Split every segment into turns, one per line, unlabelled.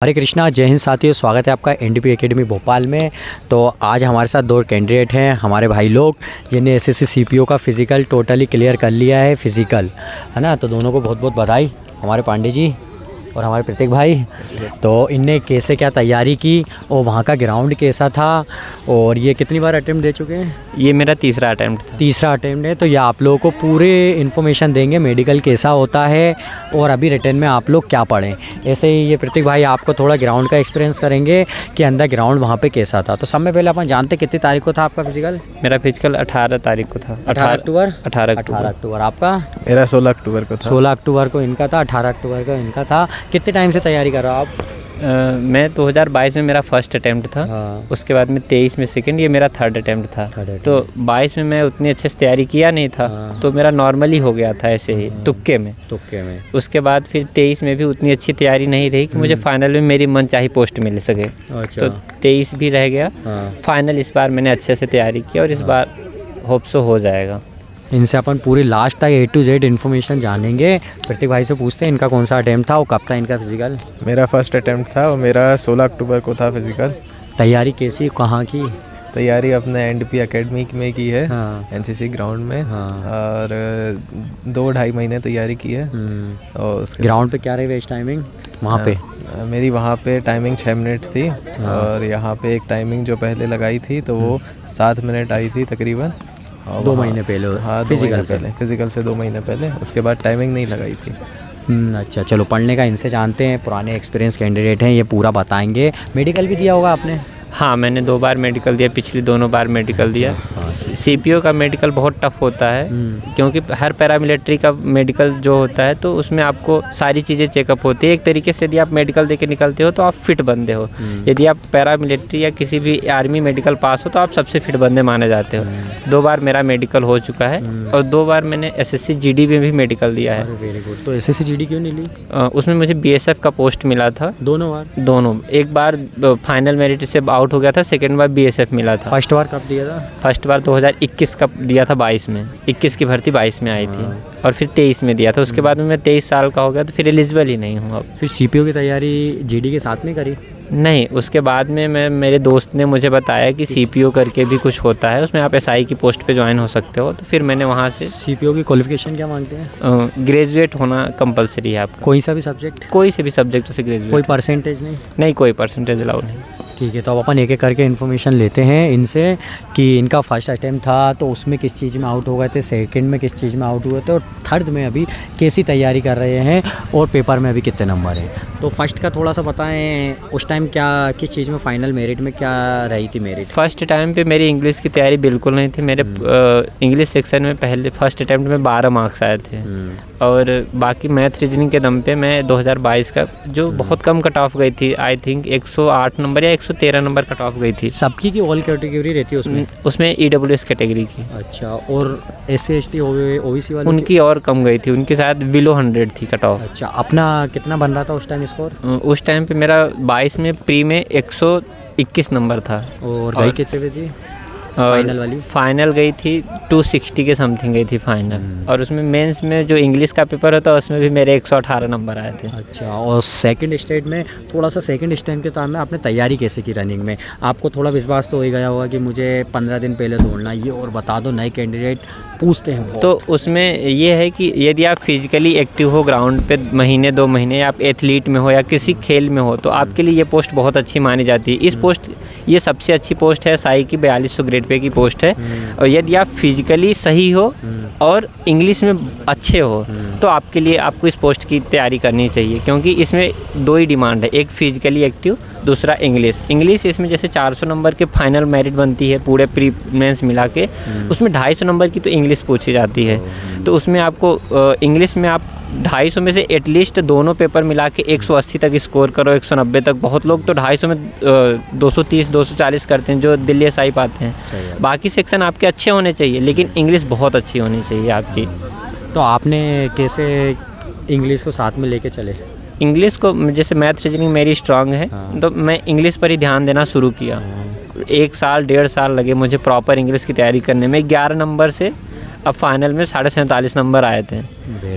हरे कृष्णा, जय हिंद साथियों। स्वागत है आपका एनडीपी एकेडमी भोपाल में। तो आज हमारे साथ दो कैंडिडेट हैं, हमारे भाई लोग, जिन्हें एसएससी सीपीओ का फ़िज़िकल टोटली क्लियर कर लिया है, फ़िज़िकल, है ना। तो दोनों को बहुत बहुत बधाई, हमारे पांडे जी और हमारे प्रतीक भाई। तो इनने कैसे क्या तैयारी की और वहाँ का ग्राउंड कैसा था, और ये कितनी बार अटेम्प्ट दे चुके हैं?
ये मेरा तीसरा अटेम्प्ट था।
तीसरा अटेम्प्ट है। तो ये आप लोगों को पूरे इन्फॉर्मेशन देंगे, मेडिकल कैसा होता है और अभी रिटर्न में आप लोग क्या पढ़ें। ऐसे ही ये प्रतीक भाई आपको थोड़ा ग्राउंड का एक्सपीरियंस करेंगे कि अंदर ग्राउंड वहाँ पे कैसा था। तो सब में पहले अपन जानते कितनी तारीख को था आपका फिजिकल?
मेरा फिजिकल 18 तारीख को था।
18 अक्टूबर।
18
अक्टूबर आपका?
मेरा 16 अक्टूबर को था।
16 अक्टूबर को इनका था, 18 अक्टूबर को इनका था। कितने टाइम से तैयारी कर रहे हो आप?
मैं 2022 में मेरा फर्स्ट अटेम्प्ट था।
हाँ।
उसके बाद में 23 में सेकंड, ये मेरा थर्ड अटेम्प्ट था। तो 22 में मैं उतनी अच्छे से तैयारी किया नहीं था।
हाँ।
तो मेरा नॉर्मली हो गया था ऐसे ही तुक्के में। उसके बाद फिर 23 में भी उतनी अच्छी तैयारी नहीं रही कि मुझे फाइनल में मेरी मनचाही पोस्ट मिल सके।
अच्छा।
तो 23 भी रह गया।
हाँ।
फाइनल इस बार मैंने अच्छे से तैयारी की और इस बार होप सो हो जाएगा।
इनसे अपन पूरी लास्ट तक A to Z इन्फॉर्मेशन जानेंगे। प्रतीक भाई से पूछते हैं इनका कौन सा अटेम्प्ट था और कब था इनका फिजिकल?
मेरा फर्स्ट अटेम्प्ट था और मेरा 16 अक्टूबर को था फिजिकल।
तैयारी कैसी, कहाँ की?
तैयारी अपने एनडीपी एकेडमी में की है।
हाँ।
एनसीसी ग्राउंड में।
हाँ।
और 2-2.5 महीने तैयारी की है। और उसके
ग्राउंड पे क्या रही वेस्ट टाइमिंग वहाँ पे?
मेरी वहाँ पे टाइमिंग 6 मिनट थी।
हाँ।
और यहाँ पे एक टाइमिंग जो पहले लगाई थी तो वो 7 मिनट आई थी तकरीबन।
2 महीने पहले?
हाँ,
फिजिकल
पहले, फिजिकल से 2 महीने पहले। उसके बाद टाइमिंग नहीं लगाई थी।
अच्छा, चलो पढ़ने का इनसे जानते हैं। पुराने एक्सपीरियंस कैंडिडेट हैं, ये पूरा बताएंगे। मेडिकल भी दिया होगा आपने?
हाँ, मैंने 2 बार मेडिकल दिया, पिछली दोनों बार मेडिकल दिया। सीपीओ का मेडिकल बहुत टफ होता है क्योंकि हर पैरामिलिट्री का मेडिकल जो होता है तो उसमें आपको सारी चीज़ें चेकअप होती है। एक तरीके से यदि आप मेडिकल दे के निकलते हो तो आप फिट बंदे हो। यदि आप पैरामिलिट्री या किसी भी आर्मी मेडिकल पास हो तो आप सबसे फिट बंदे माने जाते हो। 2 बार मेरा मेडिकल हो चुका है और 2 बार मैंने एसएससी जीडी में भी मेडिकल दिया है।
Very good. तो एसएससी जीडी क्यों नहीं ली?
उसमें मुझे बीएसएफ का पोस्ट मिला था।
दोनों बार? दोनों।
एक बार फाइनल मेरिट से आउट हो गया था, सेकेंड बार बीएसएफ मिला था।
फर्स्ट बार कब दिया था?
फर्स्ट बार 2021 का दिया था, 22 में। 21 की भर्ती 22 में आई थी और फिर 23 में दिया था। उसके बाद में मैं 23 साल का हो गया तो फिर एलिजिबल ही नहीं हूँ अब।
फिर सीपीओ की तैयारी जीडी के साथ में करी?
नहीं, उसके बाद में मेरे दोस्त ने मुझे बताया कि सीपीओ करके भी कुछ होता है, उसमें आप एसआई की पोस्ट पे ज्वाइन हो सकते हो। तो फिर मैंने वहाँ से।
सीपीओ की क्वालिफिकेशन क्या मांगते हैं?
ग्रेजुएट होना कंपलसरी है आपका।
कोई सा भी सब्जेक्ट?
कोई से भी सब्जेक्ट से ग्रेजुएट।
कोई परसेंटेज नहीं?
नहीं, कोई परसेंटेज अलाउ नहीं।
ठीक है। तो अब अपन एक एक करके इन्फॉर्मेशन लेते हैं इनसे कि इनका फर्स्ट अटैम्प्ट था तो उसमें किस चीज़ में आउट हो गए थे, सेकंड में किस चीज़ में आउट हुए थे, और थर्ड में अभी कैसी तैयारी कर रहे हैं और पेपर में अभी कितने नंबर हैं। तो फर्स्ट का थोड़ा सा बताएं, उस टाइम क्या किस चीज़ में फाइनल मेरिट में क्या रही थी मेरिट?
फर्स्ट टाइम पे मेरी इंग्लिश की तैयारी बिल्कुल नहीं थी। मेरे इंग्लिश सेक्शन में पहले फर्स्ट अटैम्प्ट में 12 मार्क्स आए थे और बाकी मैथ रीजनिंग के दम पे मैं 2022 का जो बहुत कम कट ऑफ गई थी, आई थिंक 108 नंबर या 113 नंबर कट ऑफ गई थी।
सबकी की ऑल कैटेगरी रहती है उसमें?
उसमें ईडब्ल्यूएस कैटेगरी की।
अच्छा। और एससी एसटी ओबीसी वाले?
उनकी और कम गई थी, उनकी शायद बिलो 100 थी कट ऑफ।
अच्छा। अपना कितना बन रहा था उस टाइम स्कोर?
उस टाइम पे मेरा 22 में प्री में 121 नंबर था।
और गई कितने पे थी फाइनल वाली?
फाइनल गई थी 260 के समथिंग गई थी फाइनल। और उसमें मेंस में जो इंग्लिश का पेपर होता है उसमें भी मेरे 118 नंबर आए थे।
अच्छा। और सेकंड स्टेट में थोड़ा सा, सेकंड स्टेट के टाइम में आपने तैयारी कैसे की रनिंग में? आपको थोड़ा विश्वास तो हो ही गया होगा कि मुझे 15 दिन पहले दौड़ना, ये और बता दो, नए कैंडिडेट पूछते हैं बहुत।
तो उसमें ये है कि यदि आप फिजिकली एक्टिव हो ग्राउंड पे महीने 2 महीने, आप एथलीट में हो या किसी खेल में हो तो आपके लिए ये पोस्ट बहुत अच्छी मानी जाती है। इस पोस्ट, ये सबसे अच्छी पोस्ट है साई की, 4200 ग्रेड पे की पोस्ट है। और यदि आप फिजिकली सही हो और इंग्लिश में अच्छे हो तो आपके लिए, आपको इस पोस्ट की तैयारी करनी चाहिए क्योंकि इसमें 2 ही डिमांड है, एक फिजिकली एक्टिव, दूसरा इंग्लिश। इसमें जैसे 400 नंबर के फाइनल मेरिट बनती है पूरे प्री मेंस मिला के, उसमें 250 नंबर की तो इंग्लिश पूछी जाती है। तो उसमें आपको इंग्लिश में आप 250 में से एटलीस्ट दोनों पेपर मिला के 180 तक स्कोर करो, 190 तक। बहुत लोग तो 250 में 230 240 करते हैं जो दिल्ली एसआई पाते हैं। बाकी सेक्शन आपके अच्छे होने चाहिए लेकिन इंग्लिश बहुत अच्छी होनी चाहिए आपकी।
तो आपने कैसे इंग्लिश को साथ में लेके चले?
इंग्लिश को, जैसे मैथ रीजनिंग मेरी स्ट्रांग है तो मैं इंग्लिश पर ही ध्यान देना शुरू किया। 1 साल 1.5 साल लगे मुझे प्रॉपर इंग्लिश की तैयारी करने में। 11 नंबर से अब फाइनल में 47.5 नंबर आए थे।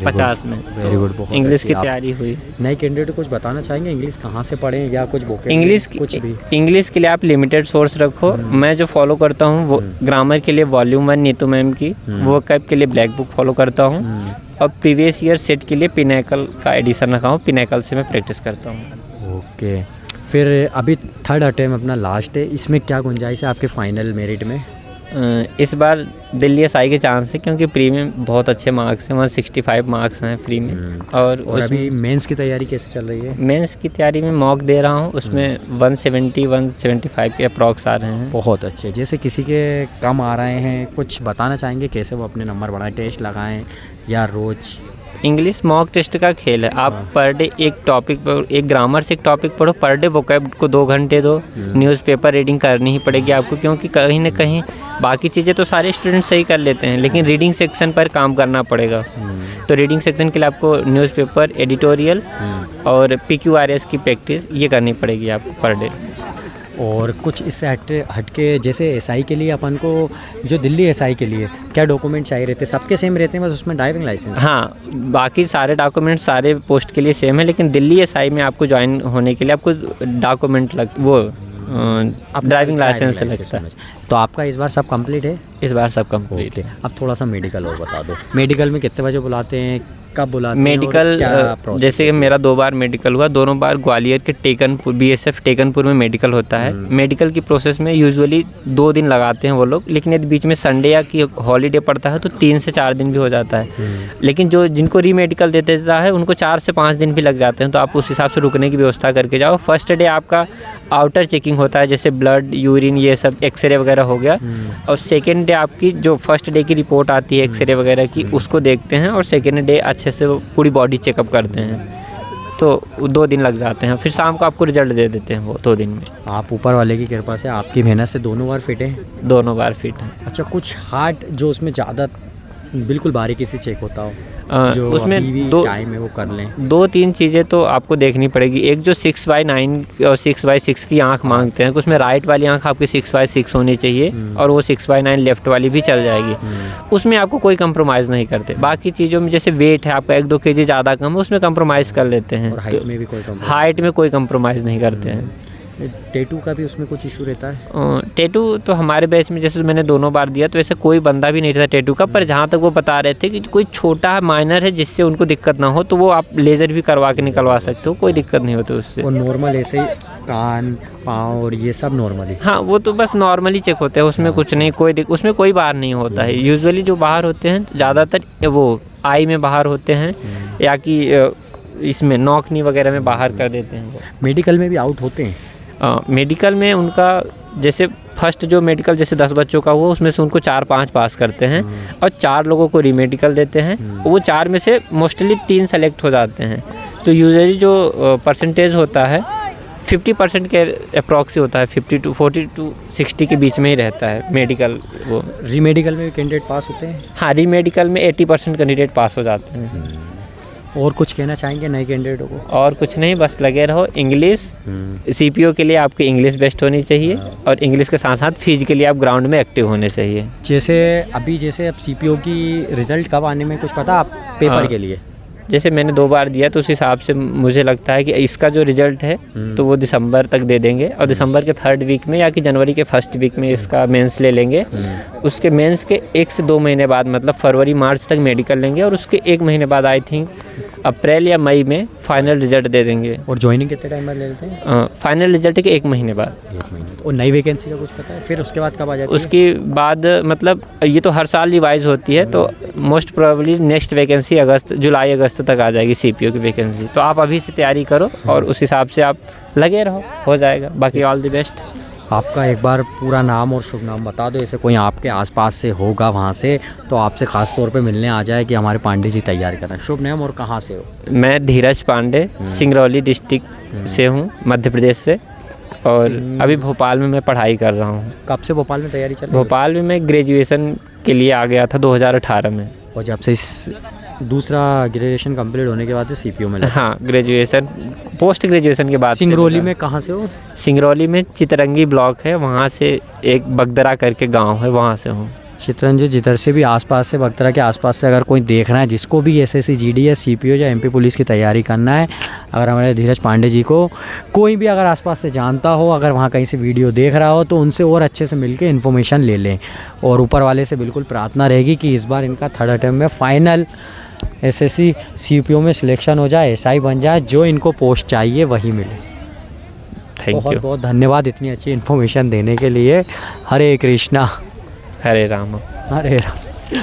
50 में।
Very good. बहुत
इंग्लिश की
अच्छी। आप
तैयारी हुई।
नए कैंडिडेट कुछ बताना चाहेंगे, इंग्लिश कहाँ से पढ़ें या कुछ बुक
इंग्लिश
कुछ भी?
इंग्लिश के लिए आप लिमिटेड सोर्स रखो। मैं जो फॉलो करता हूँ वो ग्रामर के लिए वॉल्यूम 1 नीतू मैम की, वो कैब के लिए ब्लैक बुक फॉलो करता हूँ, और प्रीवियस ईयर सेट के लिए पिनेकल का एडिशन रखा हूँ, पिनेकल से मैं प्रैक्टिस करता हूँ।
ओके, फिर अभी थर्ड अटेम्प्ट अपना लास्ट है, इसमें क्या गुंजाइश है आपके फाइनल मेरिट में?
इस बार दिल्ली SI के चांस है, क्योंकि प्री में बहुत अच्छे मार्क्स हैं, 165 मार्क्स हैं फ्री में। और
अभी मेंस की तैयारी कैसे चल रही है?
मेंस की तैयारी में मॉक दे रहा हूँ, उसमें 170-175 के अप्रॉक्स आ रहे हैं।
बहुत अच्छे। जैसे किसी के कम आ रहे हैं, कुछ बताना चाहेंगे कैसे वो अपने नंबर बढ़ाएं, टेस्ट लगाएं या रोज़?
इंग्लिश मॉक टेस्ट का खेल है। आप पर डे एक टॉपिक पर, एक ग्रामर से एक टॉपिक पढ़ो, पर डे वोकैब को 2 घंटे दो। न्यूज़पेपर रीडिंग करनी ही पड़ेगी आपको, क्योंकि कहीं ना कहीं बाकी चीज़ें तो सारे स्टूडेंट सही कर लेते हैं, लेकिन रीडिंग सेक्शन पर काम करना पड़ेगा। तो रीडिंग सेक्शन के लिए आपको न्यूज़पेपर, एडिटोरियल और PQRS की प्रैक्टिस ये करनी पड़ेगी आपको पर डे।
और कुछ इससे हटके जैसे SI के लिए अपन को, जो दिल्ली SI के लिए क्या डॉक्यूमेंट चाहिए रहते हैं? सबके सेम रहते हैं, बस उसमें ड्राइविंग लाइसेंस?
हाँ, बाकी सारे डॉक्यूमेंट सारे पोस्ट के लिए सेम है, लेकिन दिल्ली SI में आपको ज्वाइन होने के लिए आपको डॉक्यूमेंट ड्राइविंग लाइसेंस लगता है।
तो आपका इस बार सब कंप्लीट है?
इस बार सब कंप्लीट है।
अब थोड़ा सा मेडिकल और बता दो। मेडिकल में कितने बजे बुलाते हैं, कब बुलाते हैं?
मेडिकल जैसे कि मेरा 2 बार मेडिकल हुआ, दोनों बार ग्वालियर के टेकनपुर, BSF टेकनपुर में मेडिकल होता है। मेडिकल की प्रोसेस में यूजुअली 2 दिन लगाते हैं वो लोग, लेकिन यदि बीच में संडे या कि हॉलीडे पड़ता है तो 3 से 4 दिन भी हो जाता है। लेकिन जो जिनको री मेडिकल दे देता है उनको 4 से 5 दिन भी लग जाते हैं, तो आप उस हिसाब से रुकने की व्यवस्था करके जाओ। फर्स्ट डे आपका आउटर चेकिंग होता है, जैसे ब्लड, यूरिन, ये सब एक्सरे वगैरह हो गया, और सेकेंड डे आपकी जो फर्स्ट डे की रिपोर्ट आती है एक्सरे वगैरह की, उसको देखते हैं, और सेकेंड डे अच्छे से पूरी बॉडी चेकअप करते हैं। तो 2 दिन लग जाते हैं, फिर शाम को आपको रिजल्ट दे देते हैं वो 2 दिन में।
आप ऊपर वाले की कृपा से, आपकी मेहनत से दोनों बार फिट हैं?
दोनों बार फिट हैं।
अच्छा, कुछ हार्ट जो उसमें ज़्यादा बिल्कुल बारीकी से चेक होता हो, जो
उसमें 2
टाइम है वो कर लें?
2-3 चीज़ें तो आपको देखनी पड़ेगी। एक जो 6/9 और 6/6 की आंख मांगते हैं, उसमें राइट वाली आंख आपकी 6/6 होनी चाहिए, और वो 6/9 लेफ्ट वाली भी चल जाएगी। उसमें आपको कोई कंप्रोमाइज़ नहीं करते। बाकी चीज़ों में जैसे वेट है आपका 1-2 kg ज़्यादा कम है, उसमें कंप्रोमाइज़ कर लेते हैं।
और हाइट में भी कोई
हाइट में कोई कंप्रोमाइज़ नहीं करते हैं।
टैटू का भी उसमें कुछ इशू रहता है?
टैटू तो हमारे बैच में जैसे मैंने दोनों बार दिया, तो ऐसे कोई बंदा भी नहीं रहता टैटू का, पर जहाँ तक वो बता रहे थे कि कोई छोटा माइनर है जिससे उनको दिक्कत ना हो, तो वो आप लेज़र भी करवा के निकलवा सकते हो, कोई दिक्कत नहीं होती उससे।
और नॉर्मल ऐसे ही कान, पाँव और ये सब नॉर्मली?
हाँ, वो तो बस नॉर्मली चेक होते हैं, उसमें कुछ नहीं, उसमें कोई बाहर नहीं होता है। यूजुअली जो बाहर होते हैं ज़्यादातर वो आई में बाहर होते हैं, या कि इसमें नौकनी वगैरह में बाहर कर देते हैं वो।
मेडिकल में भी आउट होते हैं?
मेडिकल में उनका जैसे फर्स्ट जो मेडिकल जैसे 10 बच्चों का हुआ, उसमें से उनको 4-5 पास करते हैं, और 4 लोगों को रीमेडिकल देते हैं। वो 4 में से मोस्टली 3 सेलेक्ट हो जाते हैं। तो यूजुअली जो परसेंटेज होता है 50% के अप्रॉक्स होता है, 40 to 60 के बीच में ही रहता है मेडिकल। वो
रीमेडिकल में भी कैंडिडेट पास होते हैं?
हाँ, रीमेडिकल में 80% कैंडिडेट पास हो जाते हैं।
और कुछ कहना चाहेंगे नए कैंडिडेटों को?
और कुछ नहीं, बस लगे रहो। इंग्लिश CPO के लिए आपकी इंग्लिश बेस्ट होनी चाहिए, और इंग्लिश के साथ साथ फिजिकली आप ग्राउंड में एक्टिव होने चाहिए।
जैसे अब CPO की रिज़ल्ट कब आने में कुछ पता आप पेपर के लिए?
जैसे मैंने 2 बार दिया, तो उस हिसाब से मुझे लगता है कि इसका जो रिज़ल्ट है तो वो दिसंबर तक दे देंगे, और दिसंबर के 3rd वीक में या कि जनवरी के 1st वीक में इसका मेंस ले लेंगे। उसके मेंस के 1 से 2 महीने बाद, मतलब फरवरी-मार्च तक मेडिकल लेंगे, और उसके 1 महीने बाद आई थिंक अप्रैल या मई में फाइनल रिजल्ट दे देंगे।
और ज्वाइनिंग कितने टाइम बाद ले लेते हैं?
फाइनल रिजल्ट के 1 महीने बाद।
1 महीने। और नई वैकेंसी का कुछ पता है फिर उसके बाद कब आ जाती है?
उसके बाद मतलब ये तो हर साल रिवाइज होती है, तो मोस्ट प्रोबेबली नेक्स्ट वैकेंसी जुलाई-अगस्त तक आ जाएगी CPO की वैकेंसी। तो आप अभी से तैयारी करो, और उस हिसाब से आप लगे रहो, हो जाएगा। बाकी ऑल द बेस्ट।
आपका एक बार पूरा नाम और शुभ नाम बता दो, ऐसे कोई आपके आसपास से होगा वहाँ से तो आपसे ख़ास तौर पे मिलने आ जाए कि हमारे पांडे जी तैयार कर रहे हैं। शुभ नाम और कहाँ से हो?
मैं धीरज पांडे सिंगरौली डिस्ट्रिक्ट से हूँ, मध्य प्रदेश से, और अभी भोपाल में मैं पढ़ाई कर रहा हूँ।
कब से भोपाल में तैयारी चल रही है?
भोपाल में मैं ग्रेजुएशन के लिए आ गया था 2018 में।
और जब से इस दूसरा ग्रेजुएशन कंप्लीट होने के बाद CPO में लगा?
हाँ, ग्रेजुएशन पोस्ट ग्रेजुएशन के बाद।
सिंगरौली में कहाँ से हो?
सिंगरौली में चितरंगी ब्लॉक है, वहाँ से एक बगदरा करके गांव है, वहाँ से हूँ।
चित्रंजन जिधर से भी आसपास से बगतरा के आसपास से अगर कोई देख रहा है जिसको भी एसएससी जीडी या सीपीओ या एमपी पुलिस की तैयारी करना है, अगर हमारे धीरज पांडे जी को कोई भी अगर आसपास से जानता हो, अगर वहाँ कहीं से वीडियो देख रहा हो, तो उनसे और अच्छे से मिलके इन्फॉर्मेशन ले लें। और ऊपर वाले से बिल्कुल प्रार्थना रहेगी कि इस बार इनका थर्ड अटेम्प्ट में फाइनल एसएससी सीपीओ में सिलेक्शन हो जाए, एसआई बन जाए, जो इनको पोस्ट चाहिए वही मिले।
थैंक
बहुत
यू।
बहुत धन्यवाद इतनी अच्छी इन्फॉर्मेशन देने के लिए। हरे कृष्णा
हरे राम।
हरे राम।